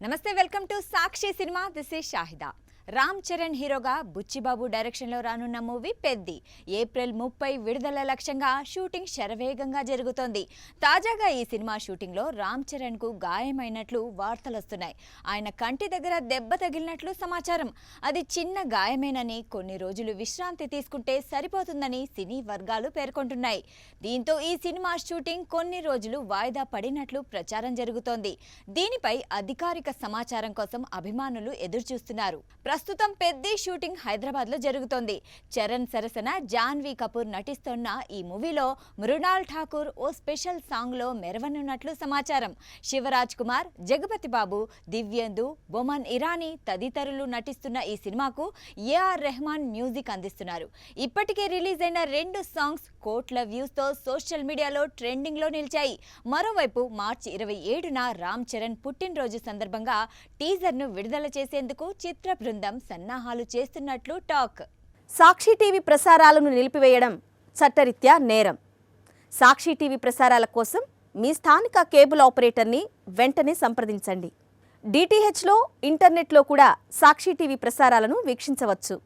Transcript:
నమస్తే, welcome to Sakshi cinema. This is Shahida. Ram Charan హీరోగా బుచ్చిబాబు డైరెక్షన్లో రానున్న మూవీ పెద్ది ఏప్రిల్ 30 విడుదల లక్ష్యంగా షూటింగ్ శరవేగంగా జరుగుతోంది. తాజాగా ఈ సినిమా షూటింగ్లో రామ్ చరణ్కు గాయమైనట్లు వార్తలొస్తున్నాయి. ఆయన కంటి దగ్గర దెబ్బ తగిలినట్లు సమాచారం. అది చిన్న గాయమేనని, కొన్ని రోజులు విశ్రాంతి తీసుకుంటే సరిపోతుందని సినీ వర్గాలు పేర్కొంటున్నాయి. దీంతో ఈ సినిమా షూటింగ్ కొన్ని రోజులు వాయిదా పడినట్లు ప్రచారం జరుగుతోంది. దీనిపై అధికారిక సమాచారం కోసం అభిమానులు ఎదురుచూస్తున్నారు. ప్రస్తుతం పెద్ది షూటింగ్ హైదరాబాద్ లో జరుగుతోంది. చరణ్ సరసన జాన్వీ కపూర్ నటిస్తున్న ఈ మూవీలో మృణాల్ ఠాకూర్ ఓ స్పెషల్ సాంగ్ లో మెరవనున్నట్లు సమాచారం. శివరాజ్ కుమార్, జగపతి బాబు, దివ్యేందు, బొమన్ ఇరానీ తదితరులు నటిస్తున్న ఈ సినిమాకు ఏఆర్ రెహమాన్ మ్యూజిక్ అందిస్తున్నారు. ఇప్పటికే రిలీజ్ అయిన 2 సాంగ్స్ కోట్ల వ్యూస్ తో సోషల్ మీడియాలో ట్రెండింగ్ లో నిలిచాయి. మరోవైపు మార్చి 27న రామ్ చరణ్ పుట్టినరోజు సందర్భంగా టీజర్ ను విడుదల చేసేందుకు చిత్ర బృందం సన్నాహాలు చేస్తున్నట్లు టాక్. సాక్షి టీవీ ప్రసారాలను నిలిపివేయడం చట్టరీత్యా నేరం. సాక్షి టీవీ ప్రసారాల కోసం మీ స్థానిక కేబుల్ ఆపరేటర్ని వెంటనే సంప్రదించండి. డిటిహెచ్లో, ఇంటర్నెట్లో కూడా సాక్షి టీవీ ప్రసారాలను వీక్షించవచ్చు.